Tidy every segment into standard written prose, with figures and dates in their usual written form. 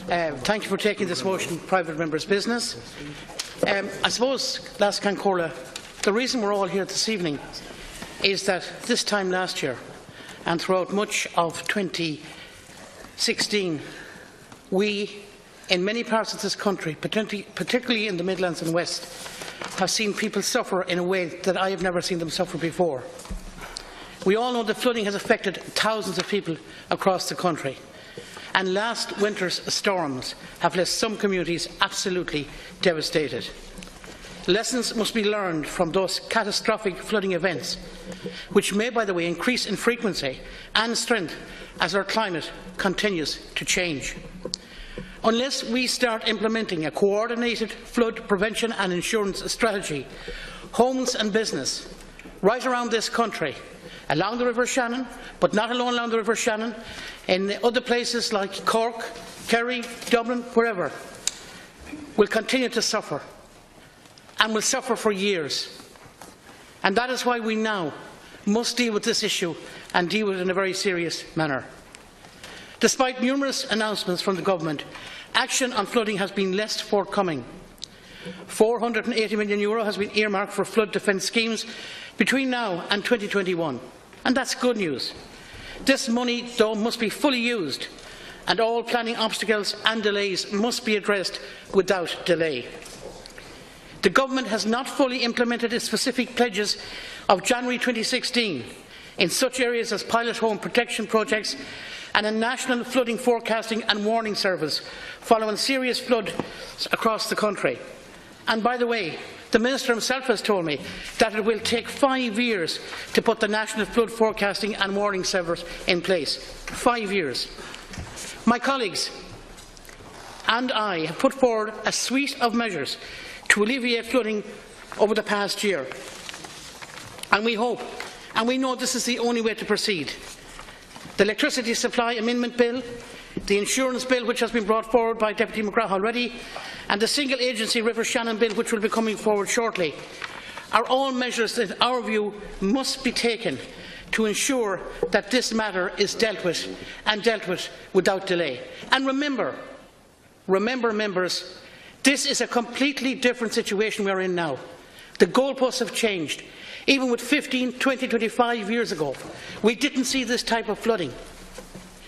Thank you for taking this motion, private members' business. I suppose, Last Cancora, the reason we're all here this evening is that this time last year and throughout much of 2016, we, in many parts of this country, particularly in the Midlands and West, have seen people suffer in a way that I have never seen them suffer before. We all know that flooding has affected thousands of people across the country, and last winter's storms have left some communities absolutely devastated. Lessons must be learned from those catastrophic flooding events, which may, by the way, increase in frequency and strength as our climate continues to change. Unless we start implementing a coordinated flood prevention and insurance strategy, homes and business right around this country, along the River Shannon, but not alone along the River Shannon, in other places like Cork, Kerry, Dublin, wherever, will continue to suffer, and will suffer for years. And that is why we now must deal with this issue and deal with it in a very serious manner. Despite numerous announcements from the government, action on flooding has been less forthcoming. €480 million has been earmarked for flood defence schemes between now and 2021, and that's good news. This money, though, must be fully used, and all planning obstacles and delays must be addressed without delay. The government has not fully implemented its specific pledges of January 2016 in such areas as pilot home protection projects and a national flooding forecasting and warning service following serious floods across the country. And by the way, the Minister himself has told me that it will take 5 years to put the National Flood Forecasting and Warning Service in place. 5 years. My colleagues and I have put forward a suite of measures to alleviate flooding over the past year. And we hope, and we know this is the only way to proceed. The Electricity Supply Amendment Bill, the Insurance Bill, which has been brought forward by Deputy McGrath already, and the Single Agency River Shannon Bill, which will be coming forward shortly, are all measures that, in our view, must be taken to ensure that this matter is dealt with, and dealt with without delay. And remember, members, this is a completely different situation we are in now. The goalposts have changed. Even with 15, 20, 25 years ago, we didn't see this type of flooding.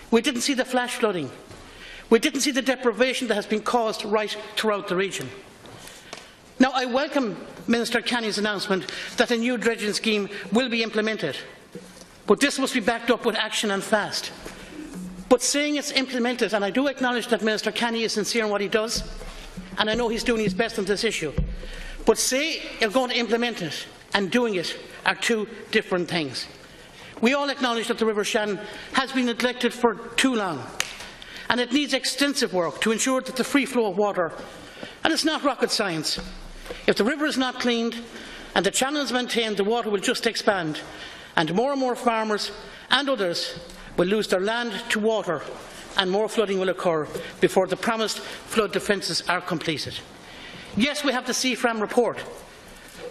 We didn't see the flash flooding. We didn't see the deprivation that has been caused right throughout the region. Now, I welcome Minister Canny's announcement that a new dredging scheme will be implemented, but this must be backed up with action and fast. But saying it's implemented, and I do acknowledge that Minister Canny is sincere in what he does, and I know he's doing his best on this issue, but say you're going to implement it and doing it are two different things. We all acknowledge that the River Shannon has been neglected for too long, and it needs extensive work to ensure that the free flow of water, and it's not rocket science. If the river is not cleaned and the channels maintained, the water will just expand, and more farmers and others will lose their land to water, and more flooding will occur before the promised flood defences are completed. Yes, we have the CFRAM report,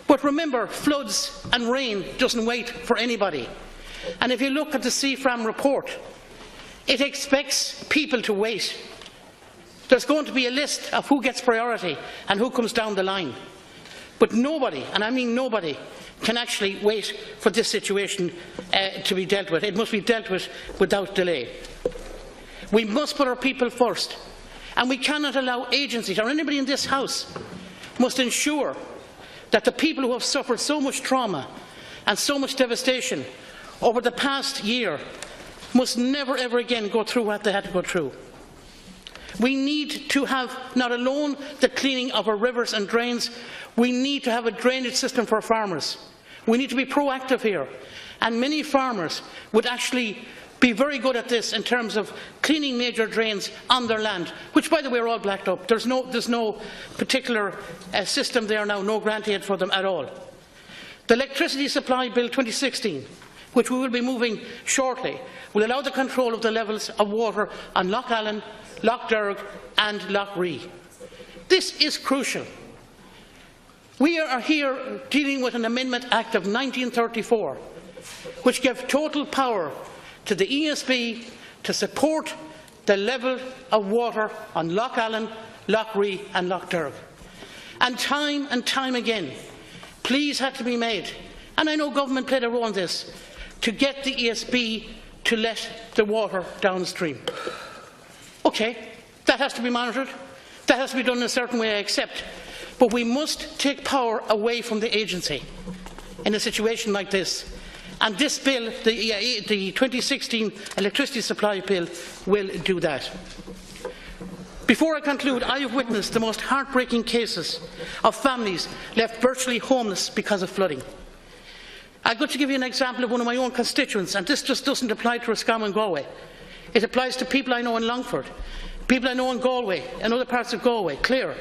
but remember, floods and rain doesn't wait for anybody. And if you look at the CFRAM report, it expects people to wait. There's going to be a list of who gets priority and who comes down the line. But nobody, and I mean nobody, can actually wait for this situation to be dealt with. It must be dealt with without delay. We must put our people first, and we cannot allow agencies or anybody in this House must ensure that the people who have suffered so much trauma and so much devastation over the past year must never ever again go through what they had to go through. We need to have not alone the cleaning of our rivers and drains, we need to have a drainage system for farmers. We need to be proactive here, and many farmers would actually be very good at this in terms of cleaning major drains on their land, which, by the way, are all blacked up. There's no particular system there now, no grant aid for them at all. The Electricity Supply Bill 2016, which we will be moving shortly, will allow the control of the levels of water on Lough Allen, Lough Derg and Lough Ree. This is crucial. We are here dealing with an Amendment Act of 1934, which gave total power to the ESB to support the level of water on Lough Allen, Lough Ree and Lough Derg. And time again, pleas had to be made, and I know government played a role in this, to get the ESB to let the water downstream. OK, that has to be monitored. That has to be done in a certain way, I accept. But we must take power away from the agency in a situation like this. And this bill, the 2016 electricity supply bill, will do that. Before I conclude, I have witnessed the most heartbreaking cases of families left virtually homeless because of flooding. I've got to give you an example of one of my own constituents, and this just doesn't apply to Roscommon and Galway. It applies to people I know in Longford, people I know in Galway and other parts of Galway, Clare.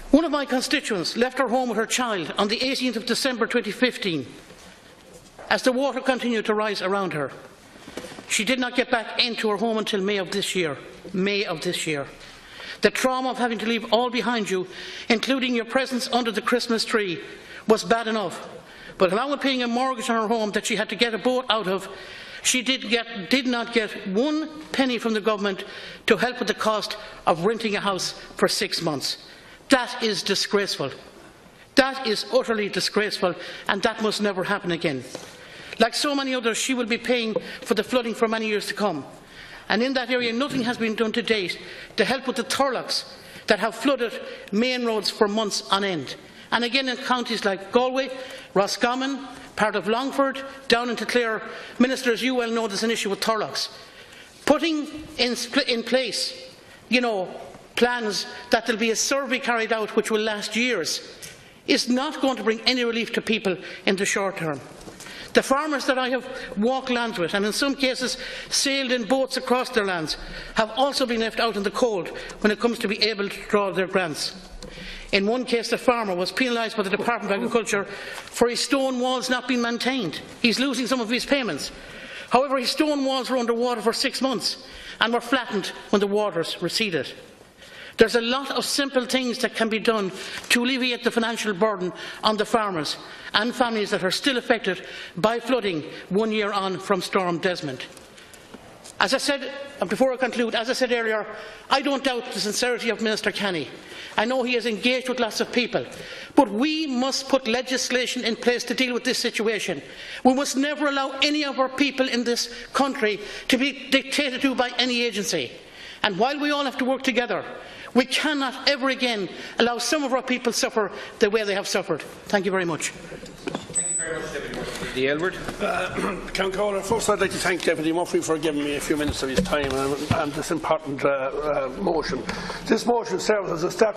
One of my constituents left her home with her child on the 18th of December 2015 as the water continued to rise around her. She did not get back into her home until May of this year. The trauma of having to leave all behind you, including your presence under the Christmas tree, was bad enough. But along with paying a mortgage on her home that she had to get a boat out of, she did not get one penny from the government to help with the cost of renting a house for 6 months. That is disgraceful. That is utterly disgraceful, and that must never happen again. Like so many others, she will be paying for the flooding for many years to come. And in that area, nothing has been done to date to help with the thurlocks that have flooded main roads for months on end. And again, in counties like Galway, Roscommon, part of Longford, down into Clare, Minister, as you well know, there's an issue with thurlocks. Putting in place, plans that there will be a survey carried out which will last years is not going to bring any relief to people in the short term. The farmers that I have walked lands with, and in some cases sailed in boats across their lands, have also been left out in the cold when it comes to be able to draw their grants. In one case, the farmer was penalised by the Department of Agriculture for his stone walls not being maintained. He's losing some of his payments. However, his stone walls were under water for 6 months and were flattened when the waters receded. There's a lot of simple things that can be done to alleviate the financial burden on the farmers and families that are still affected by flooding 1 year on from Storm Desmond. As I said, and before I conclude, as I said earlier, I don't doubt the sincerity of Minister Kenny. I know he is engaged with lots of people. But we must put legislation in place to deal with this situation. We must never allow any of our people in this country to be dictated to by any agency. And while we all have to work together, we cannot ever again allow some of our people suffer the way they have suffered. Thank you very much. Deputy Aylward. First, I'd like to thank Deputy Murphy for giving me a few minutes of his time on this important motion. This motion serves as a step